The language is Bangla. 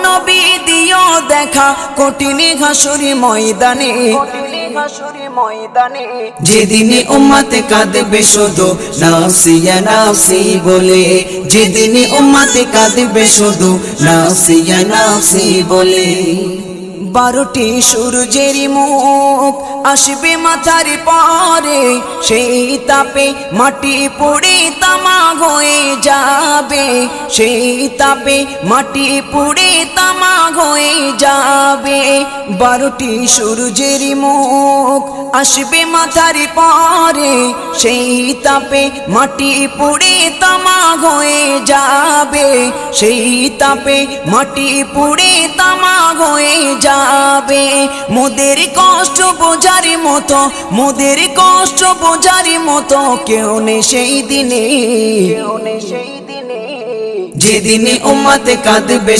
নবী দিও দেখা কঠিন হাসুরি ময়দানে, যেদিন উম্মত কাঁদবে শুধু নাফসি ইয়া নাফসি বলে, যেদিন উম্মত কাঁদবে শুধু নাফসি ইয়া নাফসি বলে। 12টি সূর্যের মুখ আসবে মাথার পরে, সেই তাপে মাটি পুড়ে তামা হয়ে যাবে, সেই তাপে মাটি পুড়ে তামা হয়ে যাবে। 12টি সূর্যের মুখ আসবে মাথার পরে, সেই তাপে মাটি পুড়ে তামা হয়ে যাবে, সেই তাপে মাটি পুড়ে তামা হয়ে যাবে। মোদের কষ্ট বোঝার মতো, মোদের কষ্ট বোঝার মতো কেউ নেই সেই দিনে, যেদিন উম্মত কাঁদবে